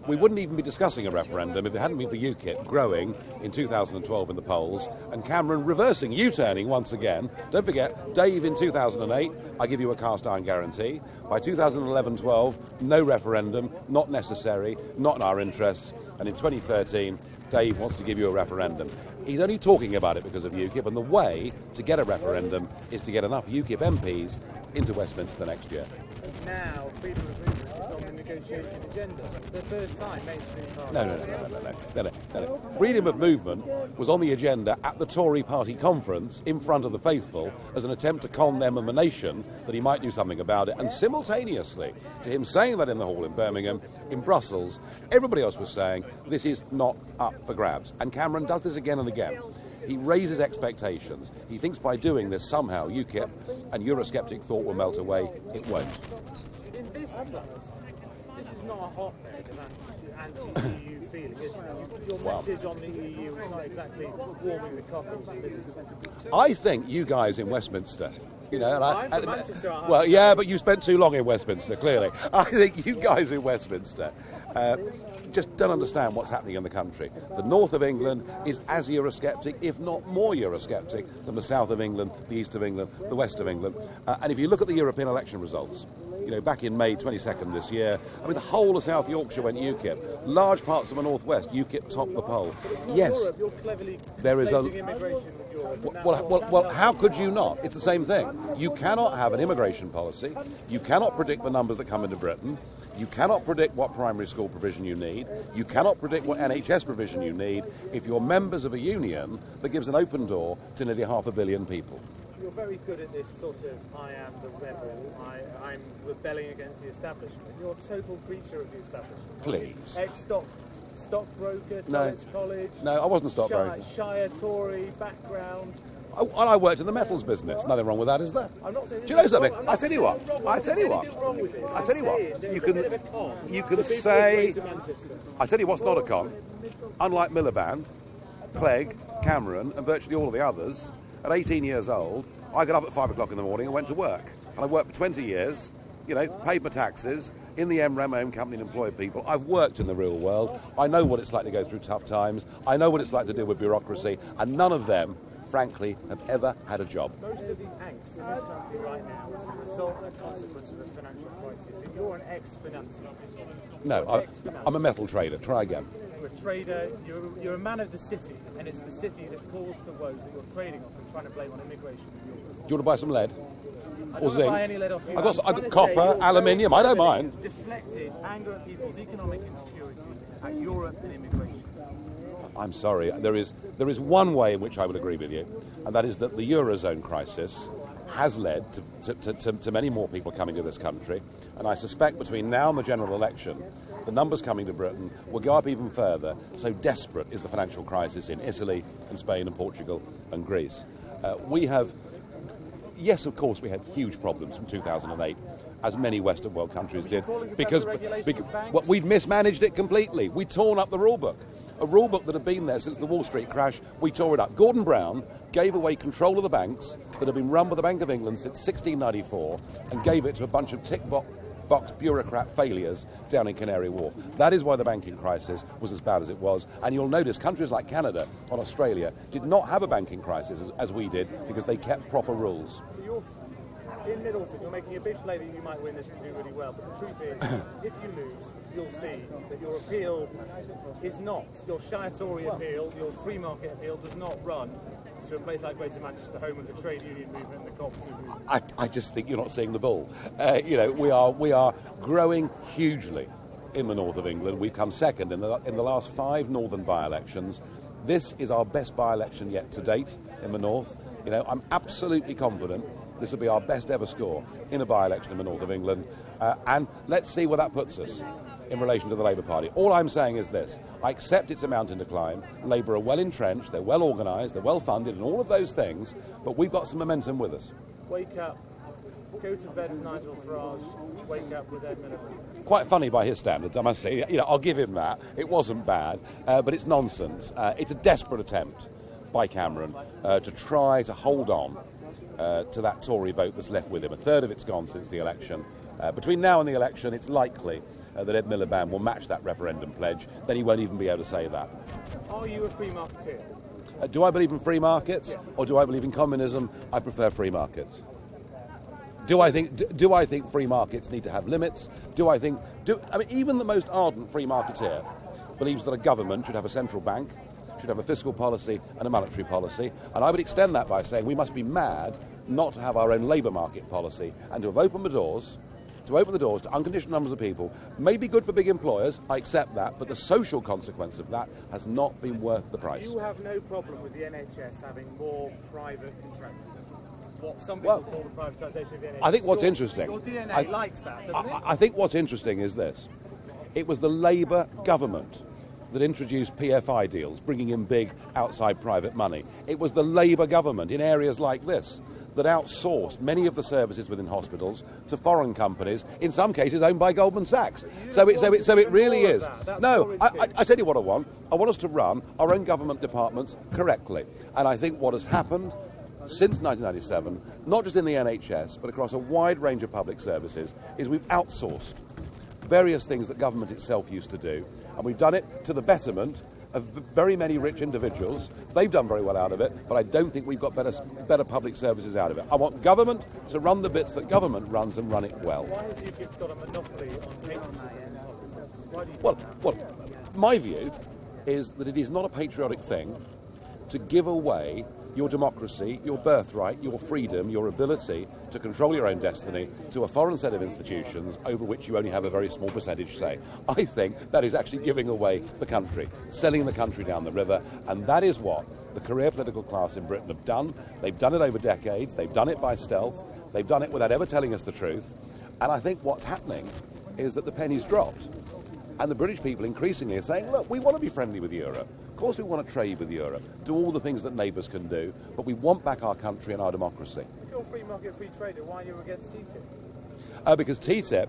We wouldn't even be discussing a referendum if it hadn't been for UKIP growing in 2012 in the polls and Cameron reversing, U-turning once again. Don't forget, Dave in 2008, I give you a cast iron guarantee. By 2011-12, no referendum, not necessary, not in our interests. And in 2013, Dave wants to give you a referendum. He's only talking about it because of UKIP, and the way to get a referendum is to get enough UKIP MPs into Westminster next year. Now, freedom of movement is on the negotiation agenda. For the first time, mainstream parties. No. Freedom of movement was on the agenda at the Tory party conference in front of the faithful as an attempt to con them and the nation that he might do something about it. And simultaneously to him saying that in the hall in Birmingham, in Brussels, everybody else was saying this is not up for grabs. And Cameron does this again and again. He raises expectations. He thinks by doing this somehow UKIP and Eurosceptic thought will melt away. It won't. In this place, this is not a hotbed of anti-EU feeling, is it? Your message on the EU is not exactly warming the cockles in Middleton. I think you guys in Westminster, and I'm from Manchester. Well, yeah, but you spent too long in Westminster, clearly. I think you guys in Westminster just don't understand what's happening in the country. The north of England is as Eurosceptic, if not more Eurosceptic, than the south of England, the east of England, the west of England. And if you look at the European election results, back in May 22nd this year, the whole of South Yorkshire went UKIP. Large parts of the northwest, UKIP topped the poll. Yes, Europe, you're cleverly there is a immigration with Europe. Well, how could you not? It's the same thing. You cannot have an immigration policy. You cannot predict the numbers that come into Britain. You cannot predict what primary school provision you need. You cannot predict what NHS provision you need if you're members of a union that gives an open door to nearly 500 million people. You're very good at this sort of, I am the rebel, I'm rebelling against the establishment. You're a total creature of the establishment. Please. Ex-stockbroker, No. college. No, I wasn't a stockbroker. Shire Tory background. I worked in the metals business. Nothing wrong with that, is there? I'm not saying. Do you know something? I tell you what. You can say. I tell you what's not a con. Unlike Miliband, Clegg, Cameron, and virtually all of the others, at 18 years old, I got up at 5 o'clock in the morning and went to work. And I worked for 20 years. Paid my taxes. In the MREM, my own company, and employed people. I've worked in the real world. I know what it's like to go through tough times. I know what it's like to deal with bureaucracy. And none of them, frankly, have ever had a job. Most of the angst in this country right now is a result and a consequence of the financial crisis. And you're an ex-financier. No, I'm a metal trader. Try again. You're a trader, you're a man of the city, and it's the city that caused the woes that you're trading off and trying to blame on immigration. Do you want to buy some lead? I Or don't zinc? buy any lead off you. I've got copper, aluminium, I don't mind. Deflected anger at people's economic insecurity at Europe and immigration. I'm sorry, there is one way in which I would agree with you, and that is that the Eurozone crisis has led to many more people coming to this country, and I suspect between now and the general election, the numbers coming to Britain will go up even further, so desperate is the financial crisis in Italy and Spain and Portugal and Greece. Yes, of course, we had huge problems from 2008, as many Western world countries did, because we'd mismanaged it completely. We'd torn up the rule book. A rule book that had been there since the Wall Street crash, we tore it up. Gordon Brown gave away control of the banks that had been run by the Bank of England since 1694 and gave it to a bunch of tick-box bureaucrat failures down in Canary Wharf. That is why the banking crisis was as bad as it was. And you'll notice countries like Canada and Australia did not have a banking crisis as we did because they kept proper rules. In Middleton, you're making a big play that you might win this and do really well, but the truth is, if you lose, you'll see that your appeal is not, your Shire Tory appeal, your free market appeal does not run to a place like Greater Manchester, home of the trade union movement and the cooperative movement. I just think you're not seeing the bull. We are growing hugely in the north of England. We've come second in the last 5 northern by-elections. This is our best by-election yet to date in the north. I'm absolutely confident this will be our best ever score in a by-election in the north of England. And let's see where that puts us in relation to the Labour Party. All I'm saying is this. I accept it's a mountain to climb. Labour are well entrenched, they're well organised, they're well funded and all of those things, but we've got some momentum with us. Wake up. Go to bed with Nigel Farage. Wake up with Ed Miliband. Quite funny by his standards, I must say. I'll give him that. It wasn't bad, but it's nonsense. It's a desperate attempt by Cameron to try to hold on to that Tory vote that's left with him. A third of it's gone since the election. Between now and the election, it's likely that Ed Miliband will match that referendum pledge. Then he won't even be able to say that. Are you a free marketeer? Do I believe in free markets, or do I believe in communism? I prefer free markets. Do I think free markets need to have limits? I mean, even the most ardent free marketeer believes that a government should have a central bank, should have a fiscal policy and a monetary policy, and I would extend that by saying we must be mad not to have our own labour market policy and to have opened the doors to unconditional numbers of people. May be good for big employers, I accept that, but the social consequence of that has not been worth the price. You have no problem with the NHS having more private contractors? What some people call the privatisation of the NHS. I think what's interesting... Your DNA likes that, doesn't it? I think what's interesting is this. It was the Labour government that introduced PFI deals, bringing in big outside private money. It was the Labour government in areas like this that outsourced many of the services within hospitals to foreign companies, in some cases owned by Goldman Sachs. So it really is. No, I tell you what I want. I want us to run our own government departments correctly. And I think what has happened since 1997, not just in the NHS, but across a wide range of public services, is we've outsourced various things that government itself used to do. And we've done it to the betterment of very many rich individuals. They've done very well out of it, but I don't think we've got better public services out of it. I want government to run the bits that government runs and run it well. Why has UKIP got a monopoly on patriotism? Why do you Well, my view is that it is not a patriotic thing to give away your democracy, your birthright, your freedom, your ability to control your own destiny to a foreign set of institutions over which you only have a very small percentage say. I think that is actually giving away the country, selling the country down the river, and that is what the career political class in Britain have done. They've done it over decades, they've done it by stealth, they've done it without ever telling us the truth, and I think what's happening is that the penny's dropped. And the British people increasingly are saying, look, we want to be friendly with Europe. Of course we want to trade with Europe, do all the things that neighbours can do, but we want back our country and our democracy. If you're a free market, free trader, why are you against TTIP? Because TTIP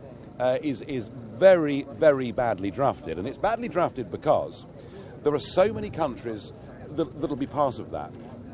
is very, very badly drafted. And it's badly drafted because there are so many countries that'll be part of that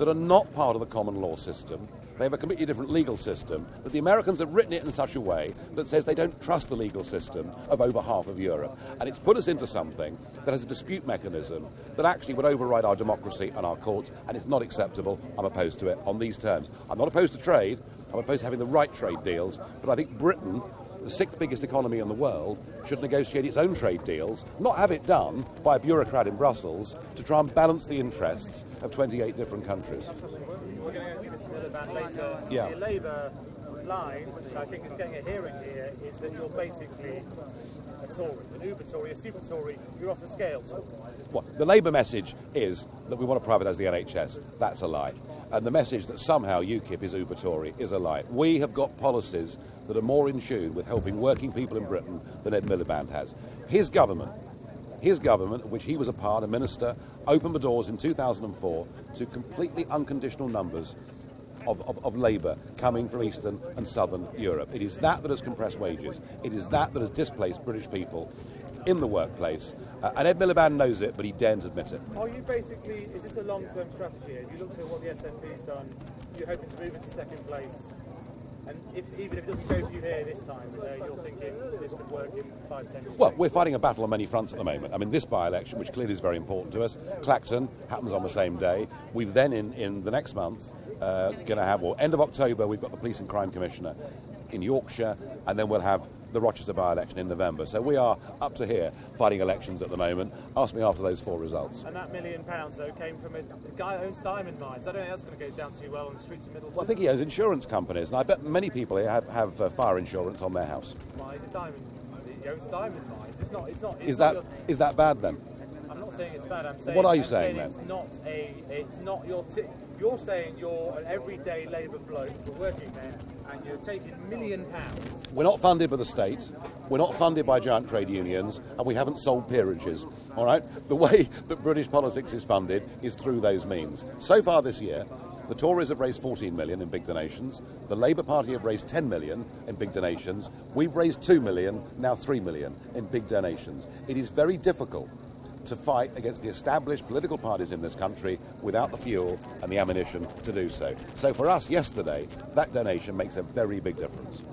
are not part of the common law system. They have a completely different legal system, that the Americans have written it in such a way that says they don't trust the legal system of over half of Europe. And it's put us into something that has a dispute mechanism that actually would override our democracy and our courts, and it's not acceptable. I'm opposed to it on these terms. I'm not opposed to trade. I'm opposed to having the right trade deals, but I think Britain, the sixth biggest economy in the world, should negotiate its own trade deals, not have it done by a bureaucrat in Brussels to try and balance the interests of 28 different countries. We're going to go see Mr. Miliband later. Yeah. The Labour line, which I think is getting a hearing here, is that you're basically a Tory, an Uber Tory, a super Tory, you're off the scale Tory. Well, the Labour message is that we want to privatise the NHS. That's a lie. And the message that somehow UKIP is Uber Tory is a lie. We have got policies that are more in tune with helping working people in Britain than Ed Miliband has. His government, of which he was a part, a minister, opened the doors in 2004 to completely unconditional numbers of labour coming from Eastern and Southern Europe. It is that has compressed wages. It is that has displaced British people in the workplace. And Ed Miliband knows it, but he daren't admit it. Are you basically, is this a long-term strategy? If you look at what the SNP's done, you're hoping to move into second place. And even if it doesn't go for you here this time, you're thinking this could work in 5-10 years? Well, we're fighting a battle on many fronts at the moment. I mean, this by-election, which clearly is very important to us, Clacton happens on the same day. We've then, in the next month, going to have, end of October, we've got the Police and Crime Commissioner in Yorkshire, and then we'll have the Rochester by-election in November. So we are up to here fighting elections at the moment. Ask me after those 4 results. And that £1 million, though, came from a guy who owns diamond mines. I don't think that's going to go down too well on the streets of Middleton. Well, I think he owns insurance companies, and I bet many people here have fire insurance on their house. Why is it diamond? He owns diamond mines. It's not. Is that bad then? I'm not saying it's bad. I'm saying. What are you saying then? It's not your. You're saying you're an everyday Labour bloke, you're working there, and you're taking £1 million. We're not funded by the state, we're not funded by giant trade unions, and we haven't sold peerages, all right? The way that British politics is funded is through those means. So far this year, the Tories have raised 14 million in big donations, the Labour Party have raised 10 million in big donations, we've raised 2 million, now 3 million in big donations. It is very difficult to fight against the established political parties in this country without the fuel and the ammunition to do so. So for us yesterday, that donation makes a very big difference.